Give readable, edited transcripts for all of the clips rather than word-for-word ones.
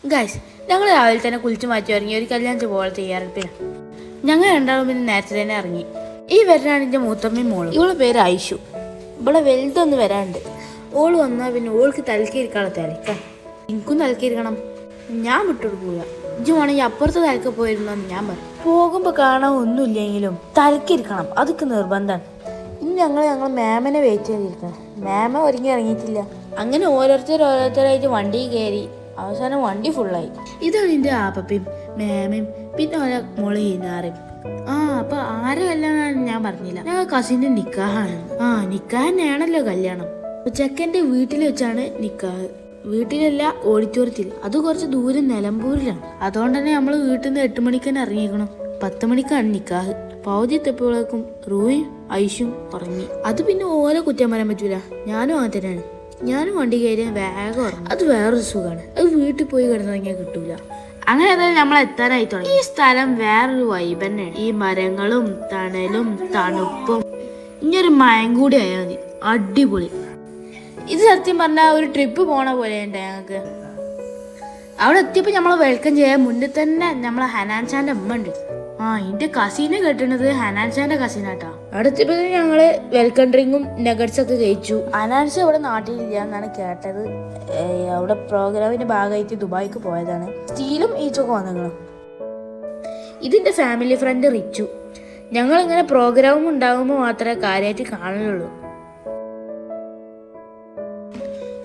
Guys, ഞങ്ങൾ രാവിലെ തന്നെ കുളിച്ച് മാറ്റി ഇറങ്ങി ഒരു കല്യാണത്തിന് പോലെ തയ്യാറെടുപ്പിന്. ഞങ്ങൾ രണ്ടാളും പിന്നെ നേരത്തെ തന്നെ ഇറങ്ങി. ഈ വരാനാണ് എൻ്റെ മൂത്തമ്മയും മോളും. ഇവളുടെ പേര് ഐഷു. ഇവിടെ വലുതൊന്ന് വരാനുണ്ട്. ഓള് വന്നാൽ പിന്നെ ഓൾക്ക് തലക്കിരിക്കണം. തലക്കാൻ എനിക്കും തലക്കിരിക്കണം. ഞാൻ വിട്ടുകൊടുക്കൂല. ഇജ്ജ് വേണമെങ്കിൽ അപ്പുറത്തെ തലക്ക് പോയിരുന്നോന്ന് ഞാൻ പറയും. പോകുമ്പോൾ കാണാൻ ഒന്നുമില്ലെങ്കിലും തലക്കിരിക്കണം, അതൊക്കെ നിർബന്ധമാണ്. ഇനി ഞങ്ങൾ മാമനെ വെയിറ്റ് ചെയ്തിരിക്കണം. മാമ ഒരുങ്ങി ഇറങ്ങിയിട്ടില്ല. അങ്ങനെ ഓരോരുത്തരായിട്ട് വണ്ടി കയറി. അവസാനം വണ്ടി ഫുള്ളായി. ഇതാണ് എൻ്റെ ആപ്പയും മാമയും പിന്നെ ഓരോ മോള് ഹീനാറും. അപ്പൊ ആരും കല്യാണമാണ് ഞാൻ പറഞ്ഞില്ല. ഞങ്ങൾ കസിൻ്റെ നിക്കാഹാണ്. നിക്കാഹ് തന്നെയാണല്ലോ കല്യാണം. ചെക്കൻ്റെ വീട്ടിൽ വെച്ചാണ് നിക്കാഹ്. വീട്ടിലല്ല, ഓഡിറ്റോറിയത്തിൽ. അത് കുറച്ച് ദൂരം നിലമ്പൂരിലാണ്. അതുകൊണ്ട് തന്നെ നമ്മൾ വീട്ടിൽ നിന്ന് 8 മണിക്ക് തന്നെ ഇറങ്ങിയിരിക്കണം. 10 മണിക്കാണ് നിക്കാഹ്. പൗതി എത്തിയപ്പോഴേക്കും റൂയും ഐഷും ഉറങ്ങി. അത് പിന്നെ ഓരോ കുറ്റം പറയാൻ പറ്റൂല. ഞാനും അങ്ങനെ തന്നെയാണ്. ഞാനും വണ്ടി കയറിയാൽ വേഗം ഉറങ്ങും. അത് വേറൊരു സുഖമാണ്. അത് വീട്ടിൽ പോയി കിടന്നുറങ്ങിയാൽ കിട്ടൂല. അങ്ങനെ ഏതായാലും നമ്മൾ എത്താനായി തുടങ്ങി. ഈ സ്ഥലം വേറൊരു വൈബ് തന്നെയാണ്. ഈ മരങ്ങളും തണലും തണുപ്പും. ഇനിയൊരു മയം കൂടി ആയാൽ മതി. അടിപൊളി. ഇത് സത്യം പറഞ്ഞാൽ ഒരു ട്രിപ്പ് പോണ പോലെയുണ്ട് ഞങ്ങൾക്ക്. അവിടെ എത്തിയപ്പോൾ നമ്മൾ വെൽക്കം ചെയ്യാൻ മുന്നിൽ തന്നെ നമ്മളെ ഹനാൻഷാന്റെ അമ്മ ഉണ്ട്. ഇതിന്റെ കസീനെ കെട്ടുന്നത് ഹനാൻഷാന്റെ കസീനാട്ടാ. അവിടെ എത്തിയപ്പോൾ ഞങ്ങള് വെൽക്കം ഡ്രിങ്കും നഗറ്റ്സ് ഒക്കെ കഴിച്ചു. ഹനാൻഷ ഇവിടെ നാട്ടിലില്ല എന്നാണ് കേട്ടത്. അവിടെ പ്രോഗ്രാമിന്റെ ഭാഗമായിട്ട് ദുബായിക്ക് പോയതാണ്. സ്റ്റീലും ഈച്ചൊക്കെ വന്നിരുന്നു. ഇതിന്റെ ഫാമിലി ഫ്രണ്ട് റിച്ചു. ഞങ്ങളിങ്ങനെ പ്രോഗ്രാം ഉണ്ടാകുമ്പോൾ മാത്രമേ കാര്യമായിട്ട് കാണലുള്ളൂ.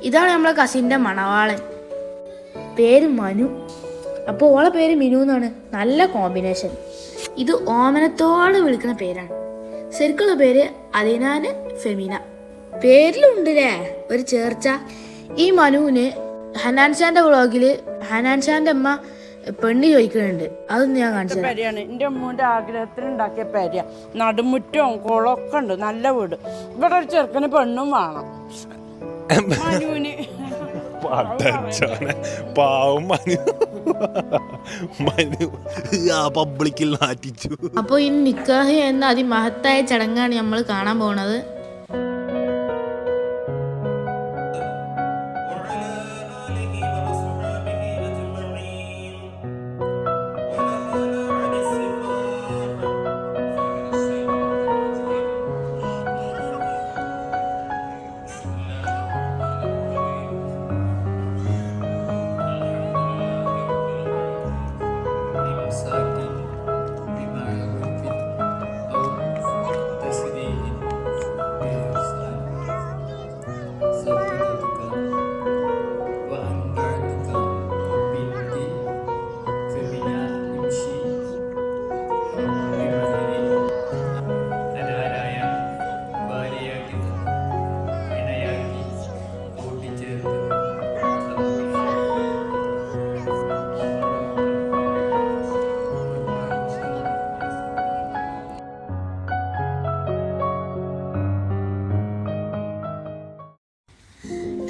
ഇതാണ് നമ്മളെ കസിൻ്റെ മണവാളൻ. പേര് മനു. അപ്പോൾ ഓളെ പേര് മിനു എന്നാണ്. നല്ല കോമ്പിനേഷൻ. ഇത് ഓമനത്തോടെ വിളിക്കുന്ന പേരാണ്. ശരിക്കുള്ള പേര് അലിനാന് ഫെമിന. പേരിലുണ്ടല്ലേ ഒരു ചേർച്ച. ഈ മനുവിന് ഹനാൻഷാന്റെ വ്ളോഗില് ഹനാൻഷാന്റെ അമ്മ പെണ്ണ് ചോദിക്കുന്നുണ്ട്. അതൊന്നും ഞാൻ കാണിച്ചത്. എൻ്റെ അമ്മൂൻ്റെ ആഗ്രഹത്തിന് ഉണ്ടാക്കിയ പേര. നടുമുറ്റവും കുളമൊക്കെ ഉണ്ട്. നല്ല വീട്. ഇവിടെ ഒരു ചെറുക്കന് പെണ്ണും വേണം. അപ്പൊ ഈ നിക്കാഹ് എന്ന അതിമഹത്തായ ചടങ്ങാണ് നമ്മൾ കാണാൻ പോണത്.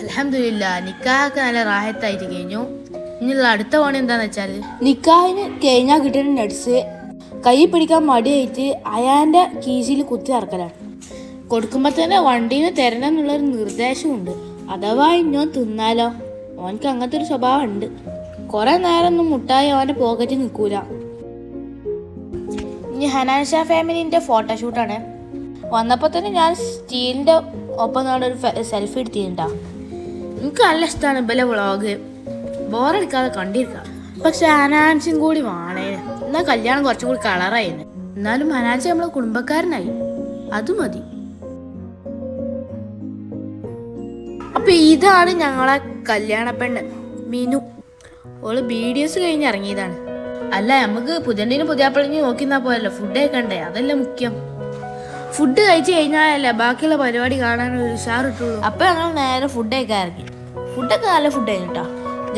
അൽഹംദുലില്ലാ, നിക്കാഹൊക്കെ നല്ല റാഹത്തായിട്ട് കഴിഞ്ഞു. ഇനിയുള്ള അടുത്ത പണി എന്താന്ന് വെച്ചാൽ നിക്കാഹിന് കഴിഞ്ഞാൽ കിട്ടുന്ന നട്സ് കൈ പിടിക്കാൻ മടിയായിട്ട് അയാൻ്റെ കീസിൽ കുത്തി ഇറക്കലാണ്. കൊടുക്കുമ്പോൾ തന്നെ വണ്ടീനെ തരണം എന്നുള്ളൊരു നിർദ്ദേശമുണ്ട്. അഥവാ ഇന്നോ തിന്നാലോ. ഓനക്ക് അങ്ങനത്തെ ഒരു സ്വഭാവം ഉണ്ട്. കുറെ നേരം ഒന്നും മുട്ടായി അവൻ്റെ പോക്കറ്റിൽ നിൽക്കൂല. ഇനി ഹനാൻഷാ ഫാമിലിൻ്റെ ഫോട്ടോഷൂട്ടാണ്. വന്നപ്പോൾ തന്നെ ഞാൻ സ്റ്റീലിൻ്റെ ഒപ്പം നാളൊരു സെൽഫി എടുത്തിട്ടുണ്ടാ. എനിക്ക് നല്ല ഇഷ്ടമാണ് ഇവലെ വ്ളോഗ്. ബോറടിക്കാതെ കണ്ടിരിക്കാം. പക്ഷെ ഹനാൻസും കൂടി വേണേന്. എന്നാൽ കല്യാണം കുറച്ചും കൂടി കളറായിരുന്നു. എന്നാലും ഹനാൻസ് നമ്മളെ കുടുംബക്കാരനായി. അത് മതി. അപ്പൊ ഇതാണ് ഞങ്ങളെ കല്യാണ പെണ്ണ് മിനു. ഓള് BDS കഴിഞ്ഞ് ഇറങ്ങിയതാണ്. അല്ല, നമുക്ക് പുതിയാപ്പിളിഞ്ഞ് നോക്കിന്നാ പോയല്ലോ. ഫുഡ് കഴിക്കണ്ടേ, അതല്ല മുഖ്യം. ഫുഡ് കഴിച്ച് കഴിഞ്ഞാലല്ലേ ബാക്കിയുള്ള പരിപാടി കാണാനൊരു ഉഷാറിട്ടുള്ളൂ. അപ്പൊ ഞങ്ങൾ നേരെ ഫുഡ് കഴിക്കാൻ ഇറങ്ങി. ഫുഡൊക്കെ നല്ല ഫുഡ് കഴിഞ്ഞിട്ടാ.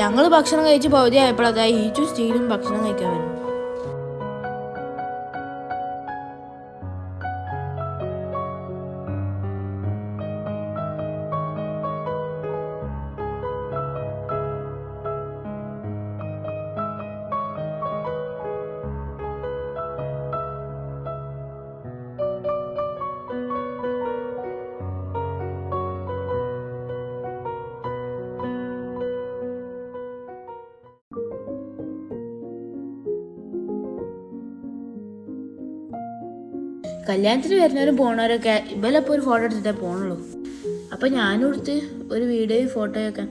ഞങ്ങൾ ഭക്ഷണം കഴിച്ച് പകുതി ആയപ്പോഴതായി ഈച്ചും സ്റ്റീലും ഭക്ഷണം കഴിക്കാൻ വരുന്നു. കല്യാണത്തിന് വരുന്നവരും പോണവരൊക്കെ ഇവലപ്പോൾ ഒരു ഫോട്ടോ എടുത്തിട്ടേ പോണുള്ളൂ. അപ്പം ഞാനും എടുത്ത് ഒരു വീഡിയോയും ഫോട്ടോയൊക്കെ.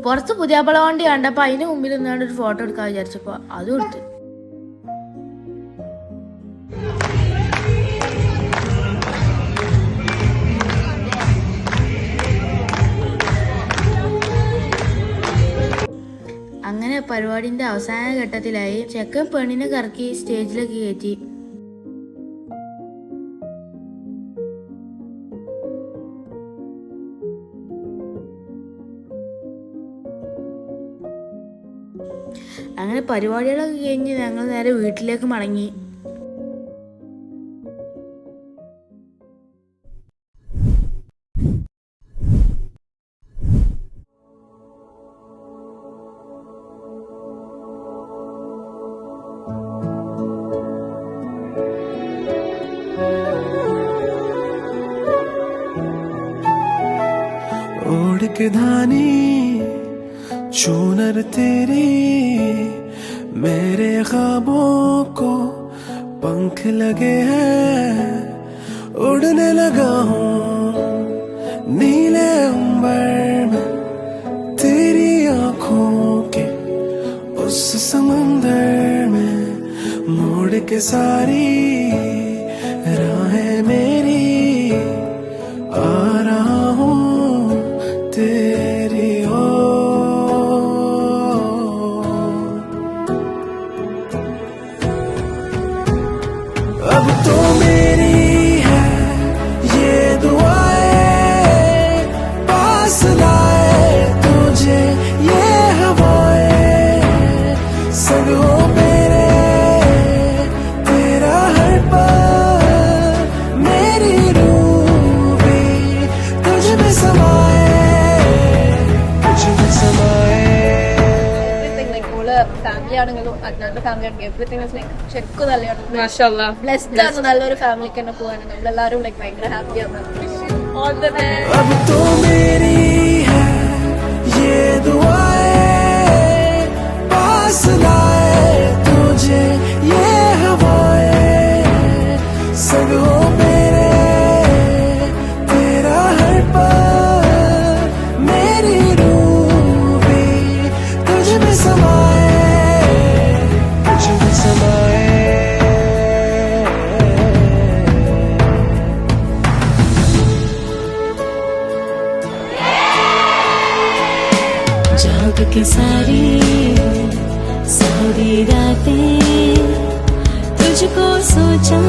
പുറത്ത് പുതിയാപ്പള വണ്ടി കണ്ടപ്പോൾ അതിന് മുമ്പിൽ നിന്നാണ്ട് ഒരു ഫോട്ടോ എടുക്കാൻ വിചാരിച്ചപ്പോൾ അതും എടുത്ത്. അങ്ങനെ പരിപാടിന്റെ അവസാന ഘട്ടത്തിലായി. ചെക്കൻ പെണ്ണിനെ കറക്കി സ്റ്റേജിലേക്ക് കയറ്റി. അങ്ങനെ പരിപാടികളൊക്കെ കഴിഞ്ഞ് ഞങ്ങൾ നേരെ വീട്ടിലേക്ക് മടങ്ങി. ओढ़ के धानी चूनर तेरी मेरे ख्वाबों को पंख लगे हैं उड़ने लगा हूँ नीले अंबर में तेरी आंखों के उस समंदर में मोड़ के सारी राहें मेरी आ रहा हूँ तेरी अब तो मेरी है ये दुआएं पास लाए तुझे ये हवाएं संग हो मेरे तेरा हर पल मेरी रूह भी तुझ में समाए तुझ में समाए everything like ഓള് ഫാമിലി ആണെങ്കിലും അജ്ഞാന്റെ ഫാമിലി ആണെങ്കിലും എവറിത്തിങ് ഇസ് ലൈക്ക് ശരിക്കും നല്ലതാണ്. ബ്ലെസ്ഡ് ആണ് നല്ലൊരു ഫാമിലിക്ക് തന്നെ പോകാൻ. നമ്മളെല്ലാവരും ലൈക്ക് ഭയങ്കര ഹാപ്പിയാണ്. All the best. अब तो मेरी है ये दुआएं पास लाए तुझे ये हवाएं संग हो मेरे तेरा हर पल मेरी रूह भी तुझ में समाए तुझ में समाए जाग के सारी सारी रातें तुझको सोचा